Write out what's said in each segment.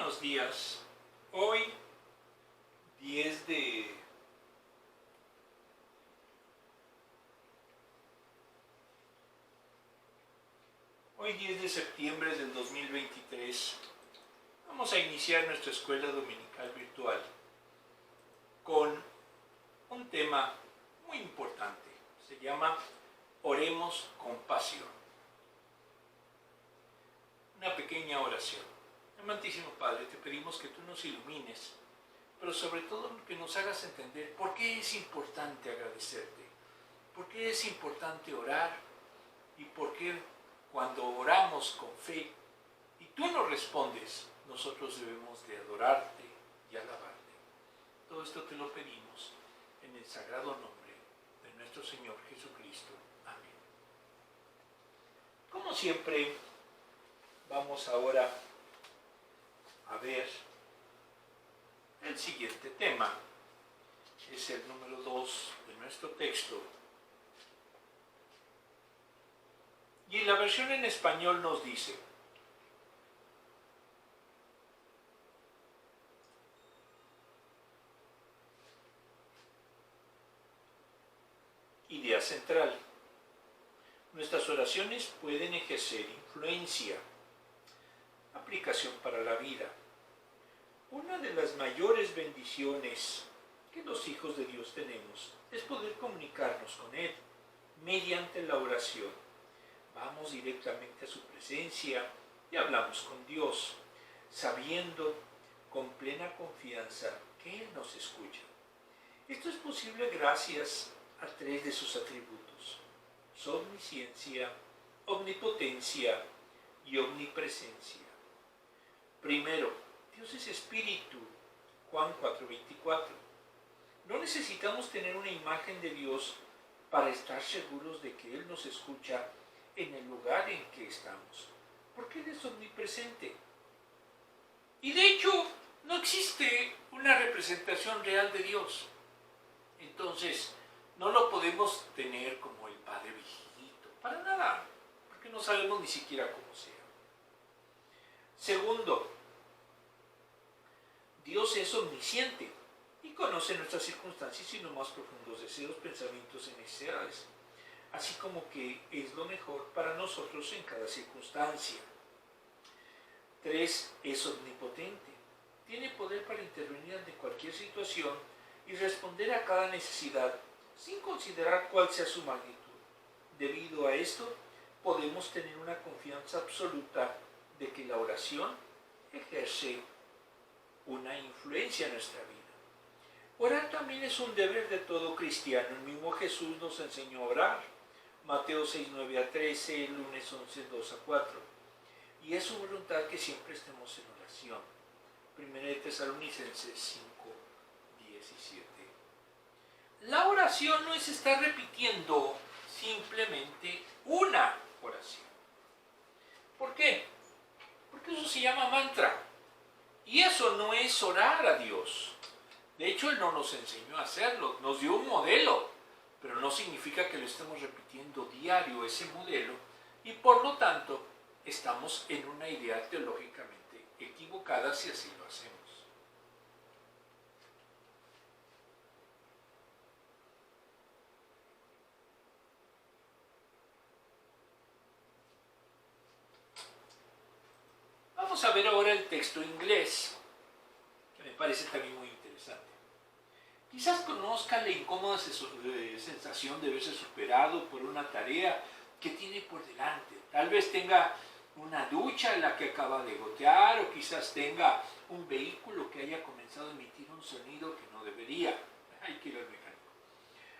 buenos días. Hoy 10 de Hoy 10 de septiembre del 2023 vamos a iniciar nuestra escuela dominical virtual con un tema muy importante. Se llama Oremos con pasión. Una pequeña oración. Amantísimo Padre, te pedimos que tú nos ilumines, pero sobre todo que nos hagas entender por qué es importante agradecerte, por qué es importante orar y por qué cuando oramos con fe y tú nos respondes, nosotros debemos de adorarte y alabarte. Todo esto te lo pedimos en el sagrado nombre de nuestro Señor Jesucristo. Amén. Como siempre, vamos ahora a ver el siguiente tema. Es el número 2 de nuestro texto. Y la versión en español nos dice: idea central. Nuestras oraciones pueden ejercer influencia. Aplicación para la vida. Una de las mayores bendiciones que los hijos de Dios tenemos es poder comunicarnos con Él mediante la oración. Vamos directamente a su presencia y hablamos con Dios, sabiendo con plena confianza que Él nos escucha. Esto es posible gracias a 3 de sus atributos: su omnisciencia, omnipotencia y omnipresencia. Primero, Dios es espíritu, Juan 4:24. No necesitamos tener una imagen de Dios para estar seguros de que Él nos escucha en el lugar en que estamos, porque Él es omnipresente. Y de hecho, no existe una representación real de Dios. Entonces, no lo podemos tener como el Padre viejito, para nada, porque no sabemos ni siquiera cómo sea. Segundo, Dios es omnisciente y conoce nuestras circunstancias y los más profundos deseos, pensamientos y necesidades, así como que es lo mejor para nosotros en cada circunstancia. 3, es omnipotente. Tiene poder para intervenir ante cualquier situación y responder a cada necesidad sin considerar cuál sea su magnitud. Debido a esto, podemos tener una confianza absoluta de que la oración ejerce una influencia en nuestra vida. Orar también es un deber de todo cristiano. El mismo Jesús nos enseñó a orar. Mateo 6:9-13, lunes 11:2-4. Y es su voluntad que siempre estemos en oración. 1 de Tesalonicenses 5:17. La oración no es estar repitiendo simplemente una oración. ¿Por qué? Porque eso se llama mantra. Y eso no es orar a Dios. De hecho, Él no nos enseñó a hacerlo, nos dio un modelo, pero no significa que lo estemos repitiendo diario ese modelo, y por lo tanto estamos en una idea teológicamente equivocada si así lo hacemos. Vamos a ver ahora el texto inglés, que me parece también muy interesante. Quizás conozca la incómoda sensación de verse superado por una tarea que tiene por delante. Tal vez tenga una ducha en la que acaba de gotear, o quizás tenga un vehículo que haya comenzado a emitir un sonido que no debería. Hay que ir al mecánico.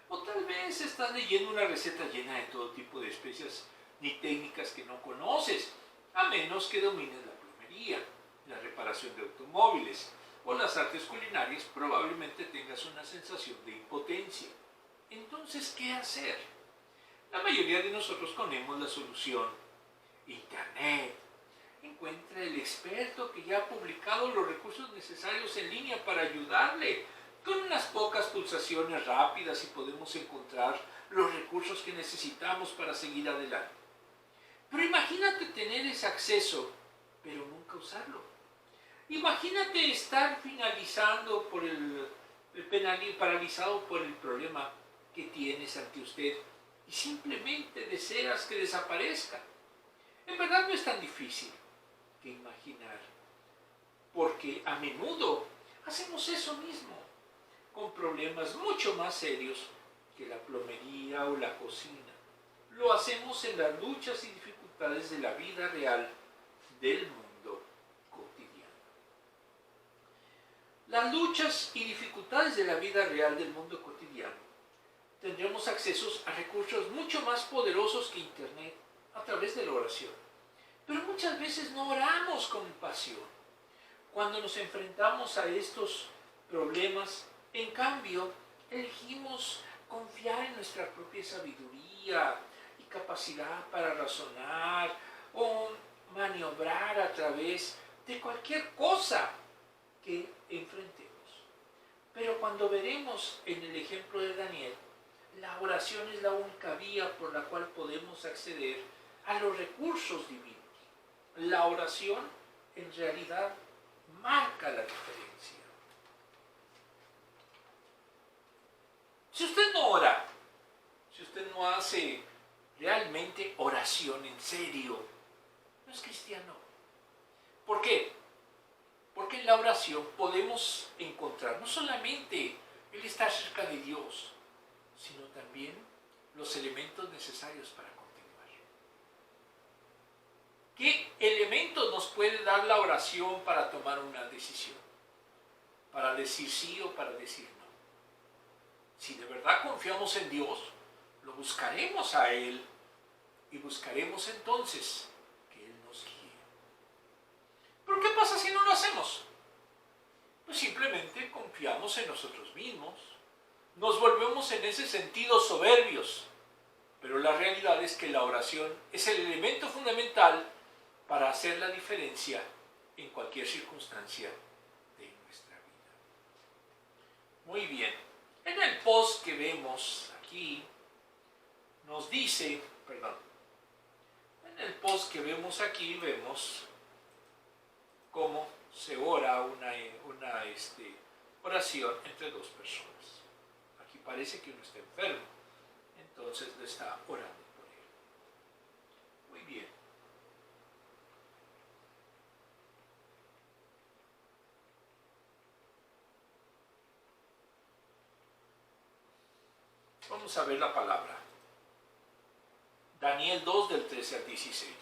O tal vez estás leyendo una receta llena de todo tipo de especias ni técnicas que no conoces, a menos que domines la plomería, la reparación de automóviles o las artes culinarias. Probablemente tengas una sensación de impotencia. Entonces, ¿qué hacer? La mayoría de nosotros ponemos la solución: Internet. Encuentra el experto que ya ha publicado los recursos necesarios en línea para ayudarle. Con unas pocas pulsaciones rápidas y podemos encontrar los recursos que necesitamos para seguir adelante. Pero imagínate tener ese acceso, pero nunca usarlo. Imagínate estar finalizando por paralizado por el problema que tienes ante usted y simplemente deseas que desaparezca. En verdad no es tan difícil que imaginar, porque a menudo hacemos eso mismo con problemas mucho más serios que la plomería o la cocina. Lo hacemos en las luchas y dificultades de la vida real del mundo cotidiano. Las luchas y dificultades de la vida real del mundo cotidiano tendremos accesos a recursos mucho más poderosos que Internet a través de la oración. Pero muchas veces no oramos con pasión. Cuando nos enfrentamos a estos problemas, en cambio, elegimos confiar en nuestra propia sabiduría y capacidad para razonar o maniobrar a través de cualquier cosa que enfrentemos. Pero cuando veremos en el ejemplo de Daniel, la oración es la única vía por la cual podemos acceder a los recursos divinos. La oración en realidad marca la diferencia. Si usted no ora, si usted no hace realmente oración en serio, no es cristiano. ¿Por qué? Porque en la oración podemos encontrar no solamente el estar cerca de Dios, sino también los elementos necesarios para continuar. ¿Qué elementos nos puede dar la oración para tomar una decisión? Para decir sí o para decir no. Si de verdad confiamos en Dios, lo buscaremos a Él y buscaremos entonces que Él nos guíe. ¿Pero qué pasa si no lo hacemos? Pues simplemente confiamos en nosotros mismos, nos volvemos en ese sentido soberbios, pero la realidad es que la oración es el elemento fundamental para hacer la diferencia en cualquier circunstancia de nuestra vida. Muy bien, en el post que vemos aquí, nos dice, en el post que vemos aquí vemos cómo se ora una oración entre dos personas. Aquí parece que uno está enfermo, entonces le está orando por él. Muy bien. Vamos a ver la palabra. Daniel 2 del 13 al 16.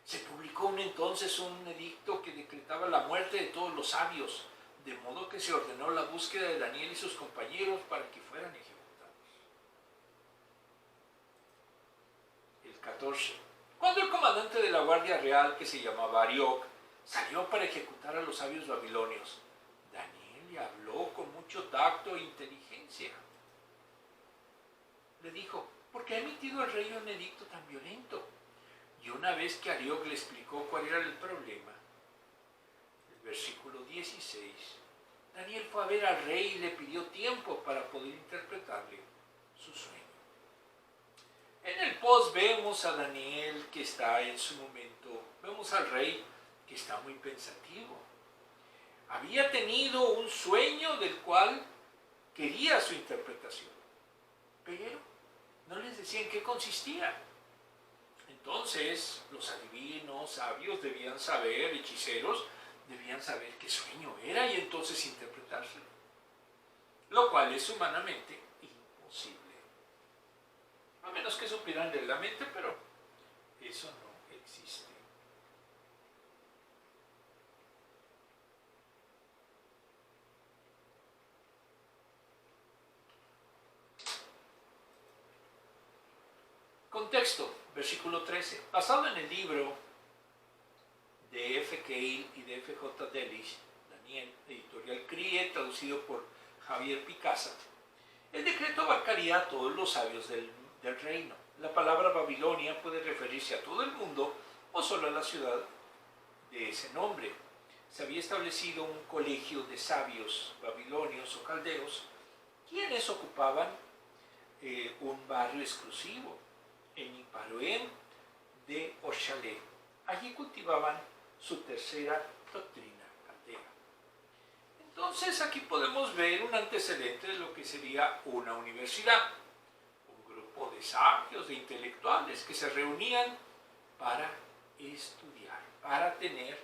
Se publicó entonces un edicto que decretaba la muerte de todos los sabios, de modo que se ordenó la búsqueda de Daniel y sus compañeros para que fueran ejecutados. El 14. Cuando el comandante de la Guardia Real, que se llamaba Arioc, salió para ejecutar a los sabios babilonios, Daniel le habló con mucho tacto e inteligencia. Le dijo: ¿por qué ha emitido el rey un edicto tan violento? Y una vez que Arioc le explicó cuál era el problema, el versículo 16, Daniel fue a ver al rey y le pidió tiempo para poder interpretarle su sueño. En el post vemos a Daniel que está en su momento, vemos al rey que está muy pensativo. Había tenido un sueño del cual quería su interpretación, pero no les decía en qué consistía. Entonces, los adivinos, sabios debían saber, hechiceros, debían saber qué sueño era y entonces interpretárselo. Lo cual es humanamente imposible. A menos que supieran leer la mente, pero eso no existe. Contexto, versículo 13. Basado en el libro de F. Keil y de F. J. Delich, Daniel, editorial CRIE, traducido por Javier Picasa, el decreto abarcaría a todos los sabios del reino. La palabra Babilonia puede referirse a todo el mundo o solo a la ciudad de ese nombre. Se había establecido un colegio de sabios babilonios o caldeos, quienes ocupaban un barrio exclusivo en Iparoem de Oshale. Allí cultivaban su tercera doctrina caldea. Entonces aquí podemos ver un antecedente de lo que sería una universidad. Un grupo de sabios, de intelectuales que se reunían para estudiar, para tener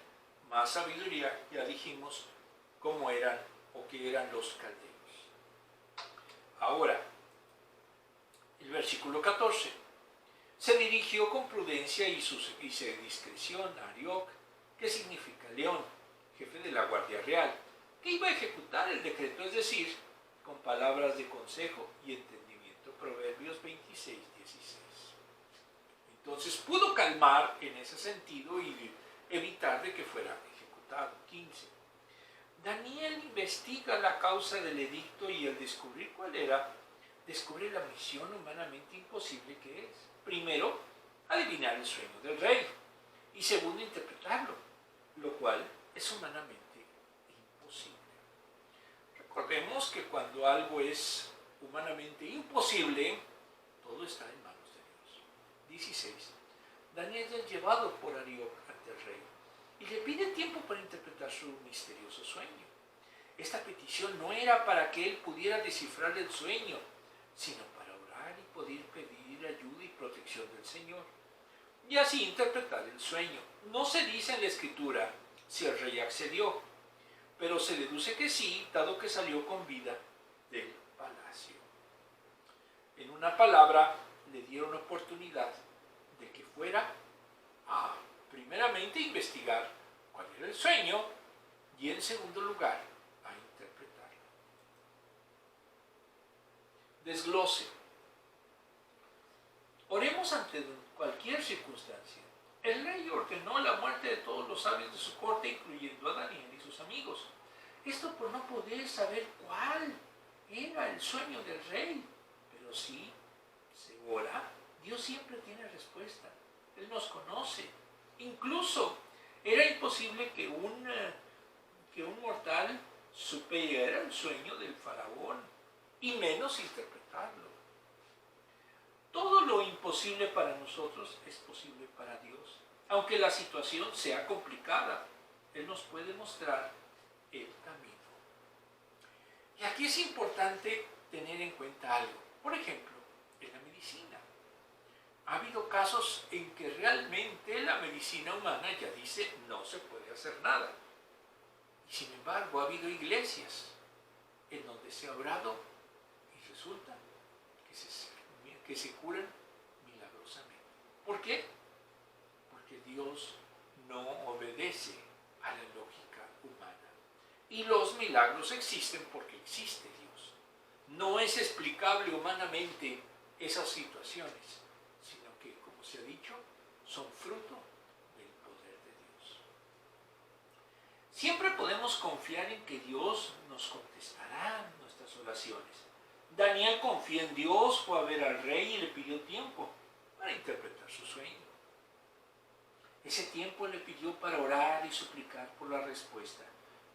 más sabiduría. Ya dijimos cómo eran o qué eran los caldeos. Ahora, el versículo 14. Se dirigió con prudencia y discreción a Arioc, que significa león, jefe de la Guardia Real, que iba a ejecutar el decreto, es decir, con palabras de consejo y entendimiento. Proverbios 26, 16. Entonces pudo calmar en ese sentido y evitar de que fuera ejecutado. 15. Daniel investiga la causa del edicto y al descubrir cuál era, descubre la misión humanamente imposible que es. Primero, adivinar el sueño del rey y segundo, interpretarlo, lo cual es humanamente imposible. Recordemos que cuando algo es humanamente imposible, todo está en manos de Dios. 16. Daniel es llevado por Arioc ante el rey y le pide tiempo para interpretar su misterioso sueño. Esta petición no era para que él pudiera descifrar el sueño, sino para orar y poder pedir ayuda y protección del Señor, y así interpretar el sueño. No se dice en la Escritura si el rey accedió, pero se deduce que sí, dado que salió con vida del palacio. En una palabra, le dieron oportunidad de que fuera a, primeramente, investigar cuál era el sueño y, en segundo lugar, a interpretarlo. Desglose. Oremos ante cualquier circunstancia. El rey ordenó la muerte de todos los sabios de su corte, incluyendo a Daniel y sus amigos. Esto por no poder saber cuál era el sueño del rey. Pero sí, se ora, Dios siempre tiene respuesta. Él nos conoce. Incluso era imposible que un mortal supiera el sueño del faraón, y menos interpretarlo. Todo lo imposible para nosotros es posible para Dios. Aunque la situación sea complicada, Él nos puede mostrar el camino. Y aquí es importante tener en cuenta algo. Por ejemplo, en la medicina. Ha habido casos en que realmente la medicina humana ya dice no se puede hacer nada. Y sin embargo ha habido iglesias en donde se ha orado y resulta que se curan milagrosamente. ¿Por qué? Porque Dios no obedece a la lógica humana. Y los milagros existen porque existe Dios. No es explicable humanamente esas situaciones, sino que, como se ha dicho, son fruto del poder de Dios. Siempre podemos confiar en que Dios nos contestará nuestras oraciones. Daniel confía en Dios, fue a ver al rey y le pidió tiempo para interpretar su sueño. Ese tiempo le pidió para orar y suplicar por la respuesta,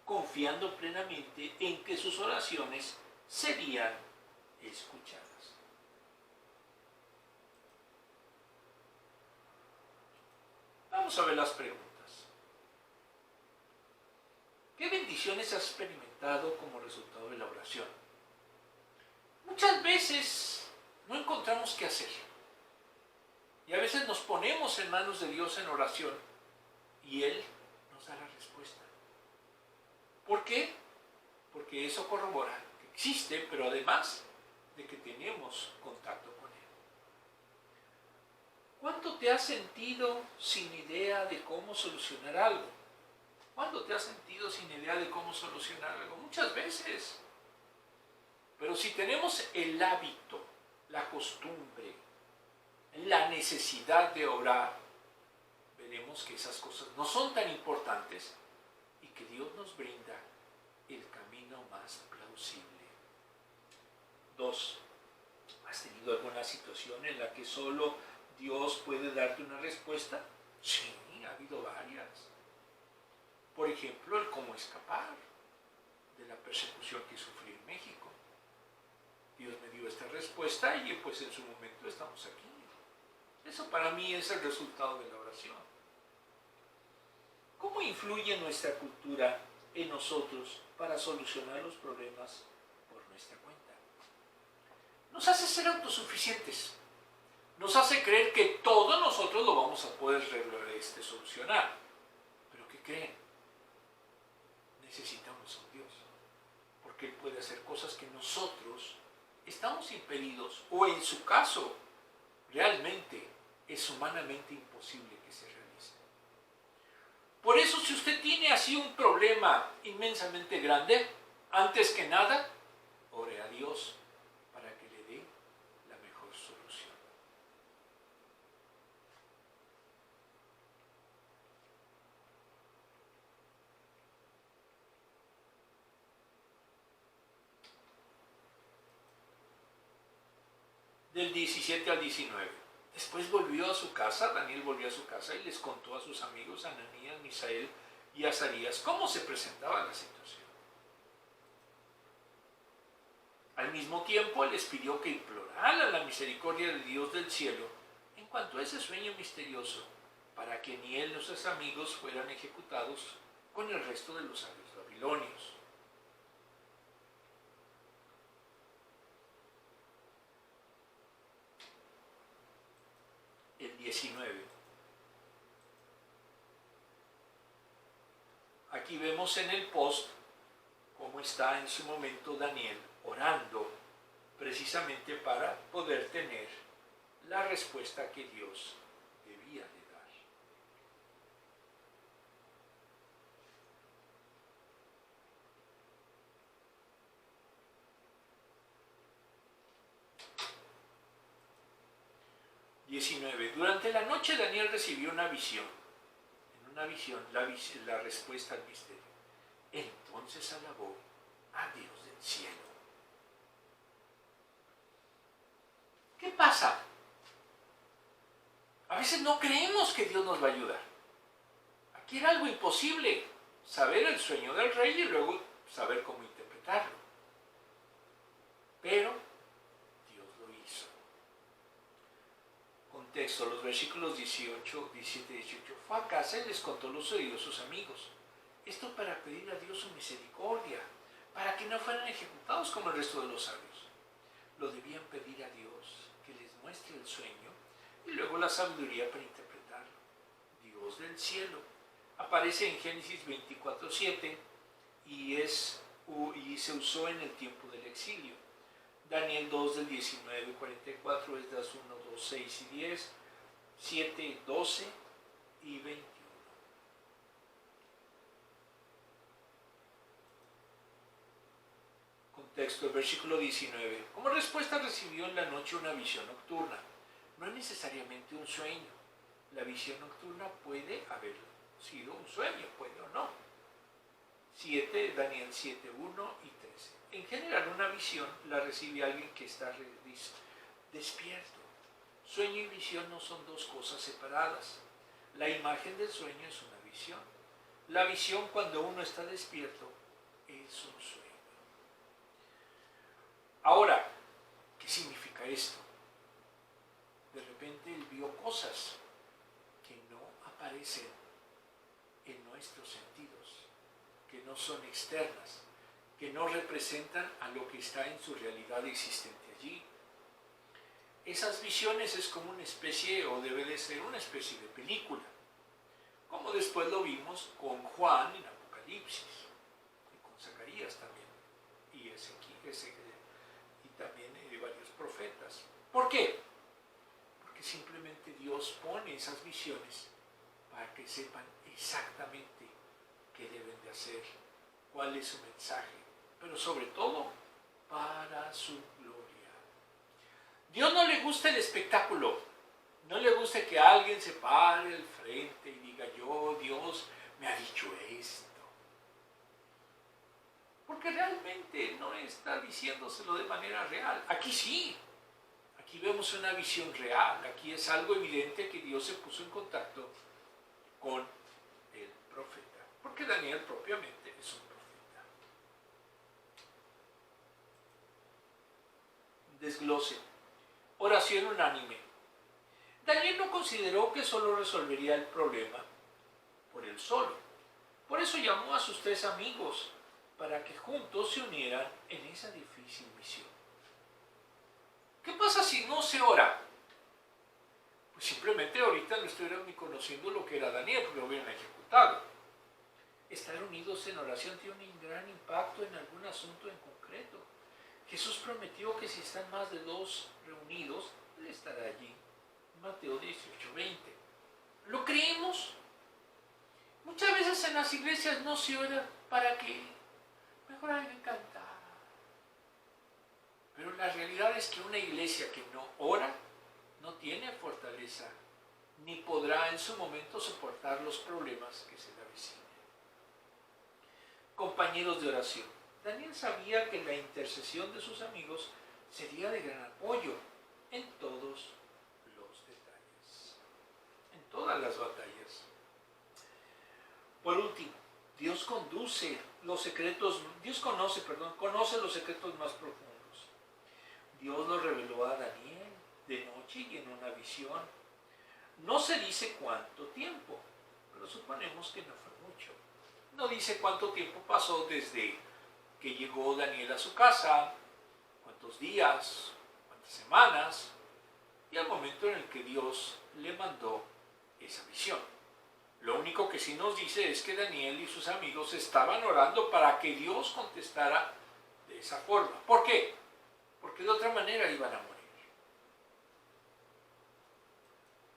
confiando plenamente en que sus oraciones serían escuchadas. Vamos a ver las preguntas. ¿Qué bendiciones has experimentado como resultado de la oración? Muchas veces no encontramos qué hacer. Y a veces nos ponemos en manos de Dios en oración y Él nos da la respuesta. ¿Por qué? Porque eso corrobora que existe, pero además de que tenemos contacto con Él. ¿Cuánto te has sentido sin idea de cómo solucionar algo? ¿Cuándo te has sentido sin idea de cómo solucionar algo? Muchas veces. Pero si tenemos el hábito, la costumbre, la necesidad de orar, veremos que esas cosas no son tan importantes y que Dios nos brinda el camino más plausible. 2. ¿Has tenido alguna situación en la que solo Dios puede darte una respuesta? Sí, ha habido varias. Por ejemplo, el cómo escapar de la persecución que sufrí en México. Dios me dio esta respuesta y pues en su momento estamos aquí. Eso para mí es el resultado de la oración. ¿Cómo influye nuestra cultura en nosotros para solucionar los problemas por nuestra cuenta. Nos hace ser autosuficientes. Nos hace creer que todo nosotros lo vamos a poder solucionar. Pero ¿qué creen? Necesitamos a un Dios. Porque Él puede hacer cosas que nosotros estamos impedidos, o en su caso, realmente es humanamente imposible que se realice. Por eso, si usted tiene así un problema inmensamente grande, antes que nada, ore a Dios para que le dé la mejor solución. Del 17 al 19. Después volvió a su casa, Daniel volvió a su casa y les contó a sus amigos Ananías, Misael y Azarías cómo se presentaba la situación. Al mismo tiempo les pidió que imploraran la misericordia de Dios del cielo en cuanto a ese sueño misterioso, para que ni él ni sus amigos fueran ejecutados con el resto de los sabios babilonios. El 19. Aquí vemos en el post cómo está en su momento Daniel orando precisamente para poder tener la respuesta que Dios debía de dar. Durante la noche Daniel recibió una visión. En una visión, la respuesta al misterio. Entonces alabó a Dios del cielo. ¿Qué pasa? A veces no creemos que Dios nos va a ayudar. Aquí era algo imposible, saber el sueño del rey y luego saber cómo interpretarlo. Pero Dios lo hizo. Contexto, los versículos 18, 17 y 18. Fue a casa y les contó lo sucedido a sus amigos. Esto para pedir a Dios su misericordia, para que no fueran ejecutados como el resto de los sabios. Lo debían pedir a Dios, que les muestre el sueño y luego la sabiduría para interpretarlo. Dios del cielo. Aparece en Génesis 24:7 y se usó en el tiempo del exilio. Daniel 2 del 19-44, Esdras 1, 2, 6 y 10, 7, 12 y 21. Contexto, el versículo 19. Como respuesta recibió en la noche una visión nocturna. No es necesariamente un sueño. La visión nocturna puede haber sido un sueño, puede o no. Daniel 7, 1 y 13. En general, una visión la recibe alguien que está despierto. Sueño y visión no son dos cosas separadas. La imagen del sueño es una visión. La visión, cuando uno está despierto, es un sueño. Ahora, ¿qué significa esto? De repente él vio cosas que no aparecen en nuestros sentidos, que no son externas, que no representan a lo que está en su realidad existente allí. Esas visiones es como una especie, o debe de ser una especie de película, como después lo vimos con Juan en Apocalipsis, y con Zacarías también, y también de varios profetas. ¿Por qué? Porque simplemente Dios pone esas visiones para que sepan exactamente qué deben de hacer, cuál es su mensaje, pero sobre todo para su gloria. Dios no le gusta el espectáculo, no le gusta que alguien se pare al frente y diga: Dios me ha dicho esto. Porque realmente no está diciéndoselo de manera real. Aquí sí, aquí vemos una visión real, aquí es algo evidente que Dios se puso en contacto con el profeta, porque Daniel propiamente es un profeta. Desglose. Oración unánime. Daniel no consideró que solo resolvería el problema por él solo. Por eso llamó a sus 3 amigos para que juntos se unieran en esa difícil misión. ¿Qué pasa si no se ora? Pues simplemente ahorita no estuvieran ni conociendo lo que era Daniel, porque lo hubieran ejecutado. Estar unidos en oración tiene un gran impacto en algún asunto en concreto. Jesús prometió que si están más de 2 reunidos, Él estará allí. Mateo 18:20. ¿Lo creemos? Muchas veces en las iglesias no se ora para que mejor alguien cantara. Pero la realidad es que una iglesia que no ora no tiene fortaleza, ni podrá en su momento soportar los problemas que se le avecinan. Compañeros de oración. Daniel sabía que la intercesión de sus amigos sería de gran apoyo en todos los detalles, en todas las batallas. Por último, Dios conoce los secretos más profundos. Dios lo reveló a Daniel de noche y en una visión. No se dice cuánto tiempo, pero suponemos que no fue mucho. No dice cuánto tiempo pasó desde que llegó Daniel a su casa, cuántos días, cuántas semanas, y al momento en el que Dios le mandó esa visión. Lo único que sí nos dice es que Daniel y sus amigos estaban orando para que Dios contestara de esa forma. ¿Por qué? Porque de otra manera iban a morir.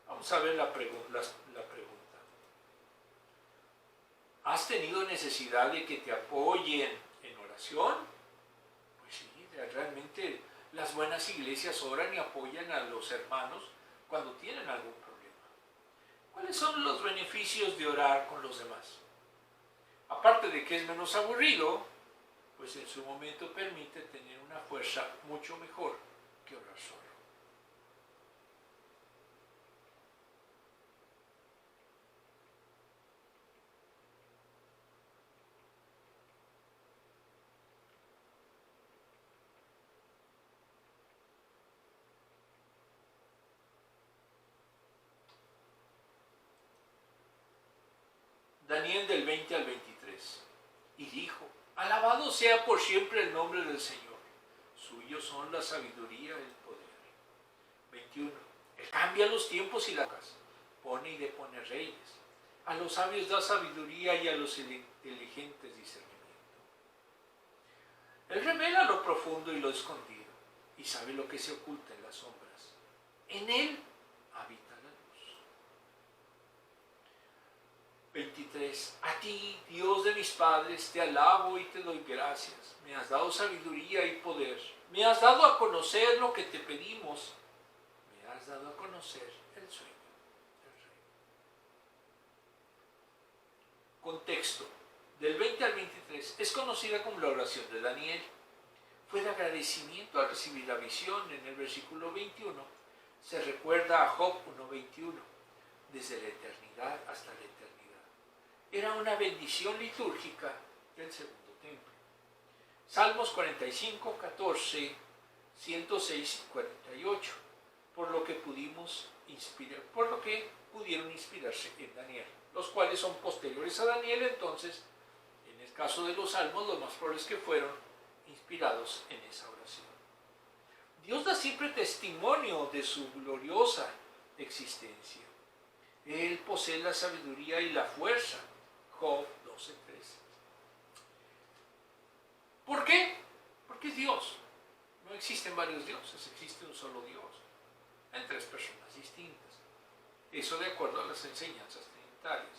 Vamos a ver la pregunta. ¿Has tenido necesidad de que te apoyen en oración? Pues sí, realmente las buenas iglesias oran y apoyan a los hermanos cuando tienen algún problema. ¿Cuáles son los beneficios de orar con los demás? Aparte de que es menos aburrido, pues en su momento permite tener una fuerza mucho mejor que orar solo. Daniel del 20 al 23. Y dijo: alabado sea por siempre el nombre del Señor. Suyos son la sabiduría y el poder. 21. Él cambia los tiempos y las épocas. Pone y depone reyes. A los sabios da sabiduría y a los inteligentes discernimiento. Él revela lo profundo y lo escondido, y sabe lo que se oculta en las sombras. En él habita la luz. 23. A ti, Dios de mis padres, te alabo y te doy gracias. Me has dado sabiduría y poder. Me has dado a conocer lo que te pedimos. Me has dado a conocer el sueño del rey. Contexto. Del 20 al 23 es conocida como la oración de Daniel. Fue de agradecimiento al recibir la visión. En el versículo 21 se recuerda a Job 1:21. Desde la eternidad hasta la eternidad. Era una bendición litúrgica del segundo templo. Salmos 45, 14, 106 y 48, por lo que pudieron inspirarse en Daniel, los cuales son posteriores a Daniel. Entonces, en el caso de los salmos, lo más probable es que fueron inspirados en esa oración. Dios da siempre testimonio de su gloriosa existencia. Él posee la sabiduría y la fuerza. Job 12:13. ¿Por qué? Porque es Dios. No existen varios dioses, existe un solo Dios, en 3 personas distintas. Eso de acuerdo a las enseñanzas trinitarias.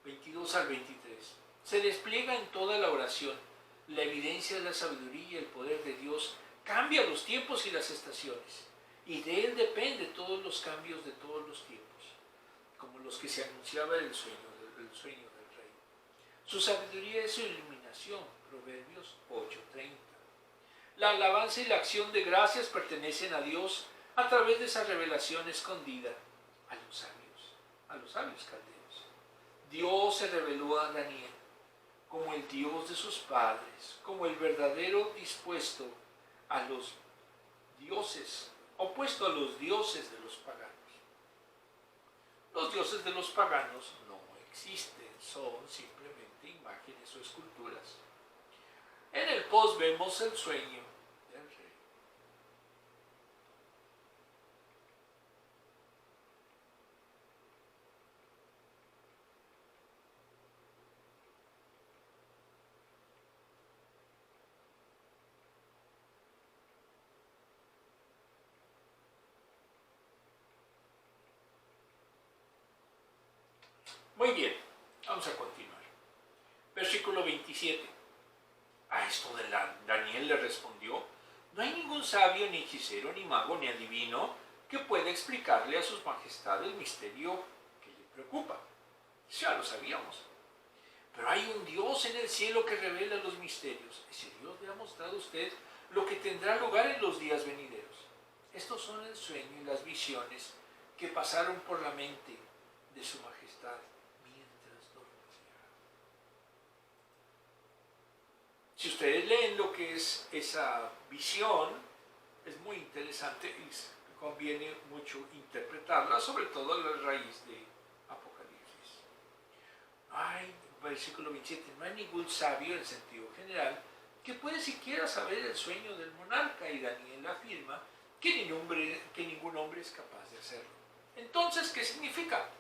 22 al 23. Se despliega en toda la oración. La evidencia de la sabiduría y el poder de Dios cambia los tiempos y las estaciones. Y de Él depende todos los cambios de todos los tiempos, como los que se anunciaba en el sueño del rey. Su sabiduría es su iluminación. Proverbios 8:30. La alabanza y la acción de gracias pertenecen a Dios a través de esa revelación escondida a los sabios caldeos. Dios se reveló a Daniel como el Dios de sus padres, como el verdadero dispuesto a los dioses, opuesto a los dioses de los paganos. Los dioses de los paganos no existen, son simplemente imágenes o esculturas. En el post vemos el sueño del rey. Muy bien, vamos a continuar. Versículo 27. A esto de Daniel le respondió: no hay ningún sabio, ni hechicero, ni mago, ni adivino que pueda explicarle a sus majestades el misterio que le preocupa. Ya lo sabíamos. Pero hay un Dios en el cielo que revela los misterios. Ese Dios le ha mostrado a usted lo que tendrá lugar en los días venideros. Estos son el sueño y las visiones que pasaron por la mente de su majestad mientras dormía. Si ustedes leen lo que es esa visión, es muy interesante y conviene mucho interpretarla, sobre todo a la raíz de Apocalipsis. Versículo 27, no hay ningún sabio en sentido general que puede siquiera saber el sueño del monarca, y Daniel afirma que ningún hombre es capaz de hacerlo. Entonces, ¿qué significa?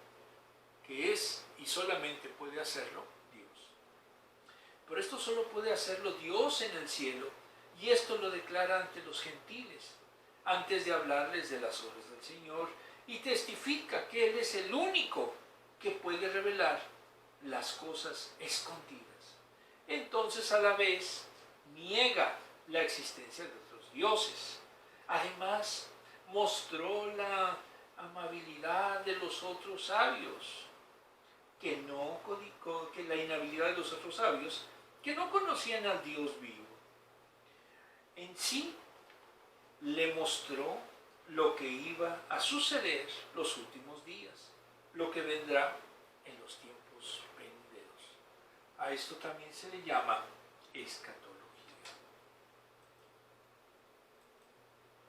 Que es y solamente puede hacerlo Dios. Pero esto solo puede hacerlo Dios en el cielo, y esto lo declara ante los gentiles, antes de hablarles de las obras del Señor, y testifica que Él es el único que puede revelar las cosas escondidas. Entonces, a la vez, niega la existencia de otros dioses. Además, mostró la amabilidad de los otros sabios, que la inhabilidad de los otros sabios, que no conocían al Dios vivo. En sí, le mostró lo que iba a suceder los últimos días, lo que vendrá en los tiempos venideros. A esto también se le llama escatología.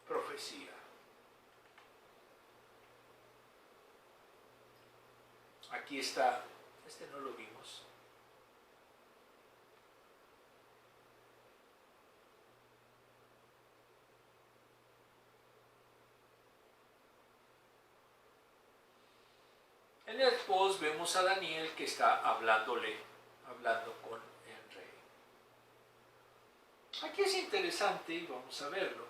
Profecía. Aquí está, este no lo vimos. En el post vemos a Daniel que está hablando con el rey. Aquí es interesante y vamos a verlo.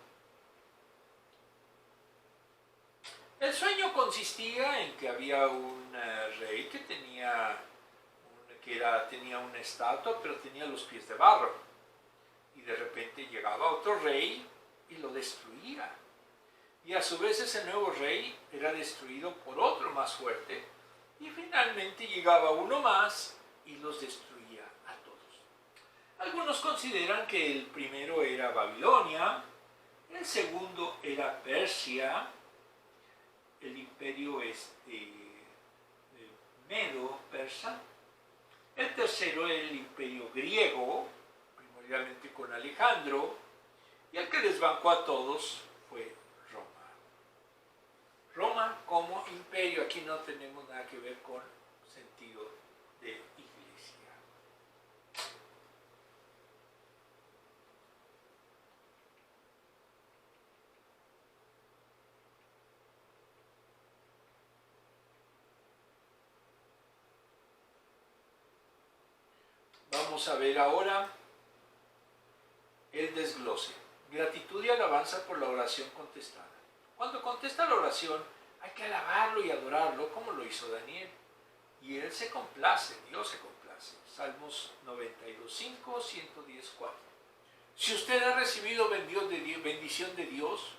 El sueño consistía en que había un rey que tenía una estatua, pero tenía los pies de barro. Y de repente llegaba otro rey y lo destruía. Y a su vez ese nuevo rey era destruido por otro más fuerte. Y finalmente llegaba uno más y los destruía a todos. Algunos consideran que el primero era Babilonia, el segundo era Persia, el imperio medo-persa, el tercero era el imperio griego, primordialmente con Alejandro, y el que desbancó a todos fue Roma. Roma como imperio, aquí no tenemos nada que ver con sentido de iglesia. Vamos a ver ahora el desglose. Gratitud y alabanza por la oración contestada. Cuando contesta la oración, hay que alabarlo y adorarlo como lo hizo Daniel. Y él se complace, Dios se complace. Salmos 92:5, 110:4. Si usted ha recibido bendición de Dios,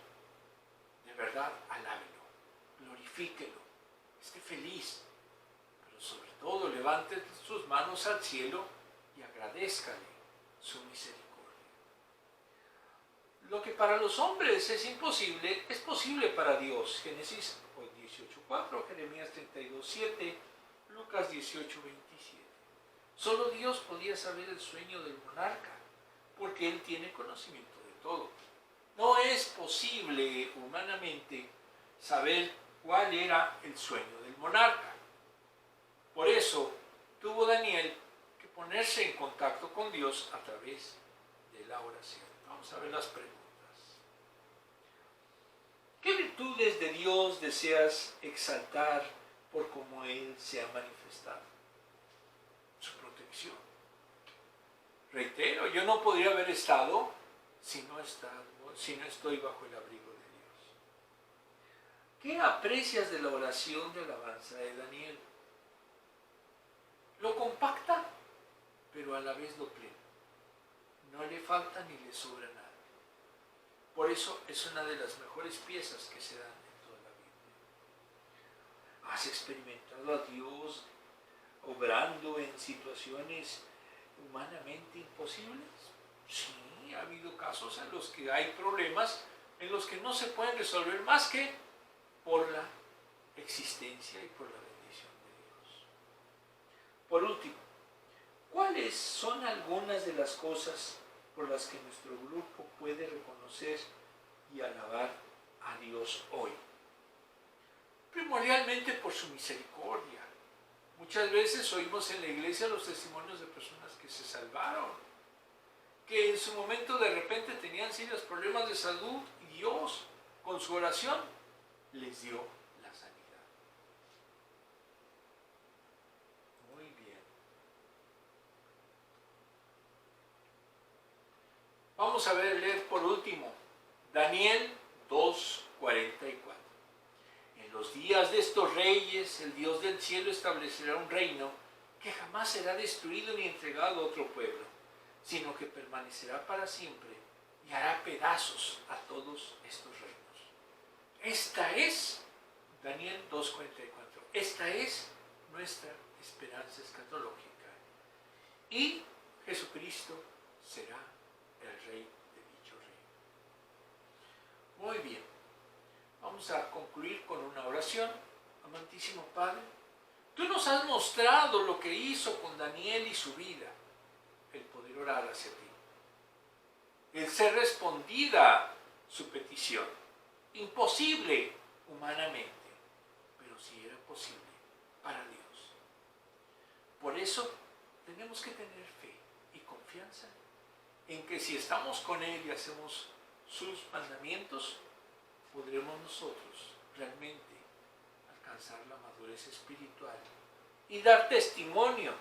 de verdad, alábelo, glorifíquelo, esté feliz. Pero sobre todo, levante sus manos al cielo y agradézcale su misericordia. Lo que para los hombres es imposible, es posible para Dios. Génesis 18:4, Jeremías 32:7, Lucas 18:27. Solo Dios podía saber el sueño del monarca, porque Él tiene conocimiento de todo. No es posible humanamente saber cuál era el sueño del monarca. Por eso, tuvo Daniel que ponerse en contacto con Dios a través de la oración. Vamos a ver las preguntas. ¿Qué virtudes de Dios deseas exaltar por cómo Él se ha manifestado? Su protección. Reitero, yo no podría haber estado si no estoy bajo el abrigo de Dios. ¿Qué aprecias de la oración de alabanza de Daniel? Lo compacta, pero a la vez lo plena. No le falta ni le sobra nada. Por eso es una de las mejores piezas que se dan en toda la Biblia. ¿Has experimentado a Dios obrando en situaciones humanamente imposibles? Sí, ha habido casos en los que hay problemas en los que no se pueden resolver más que por la existencia y por la bendición de Dios. Por último, ¿cuáles son algunas de las cosas por las que nuestro grupo puede reconocer y alabar a Dios hoy? Primordialmente por su misericordia. Muchas veces oímos en la iglesia los testimonios de personas que se salvaron, que en su momento de repente tenían serios problemas de salud y Dios, con su oración, les dio la sanidad. Muy bien. Vamos a leer por último Daniel 2:44. En los días de estos reyes, el Dios del cielo establecerá un reino que jamás será destruido ni entregado a otro pueblo, sino que permanecerá para siempre y hará pedazos a todos estos reinos. Esta es, Daniel 2:44, esta es nuestra esperanza escatológica. Y Jesucristo será el rey de dicho reino. Muy bien, vamos a concluir con una oración. Amantísimo Padre, tú nos has mostrado lo que hizo con Daniel y su vida, el poder orar hacia ti, el ser respondida su petición, imposible humanamente, pero sí era posible para Dios. Por eso tenemos que tener fe y confianza en que si estamos con Él y hacemos sus mandamientos, podremos nosotros realmente alcanzar la madurez espiritual y dar testimonio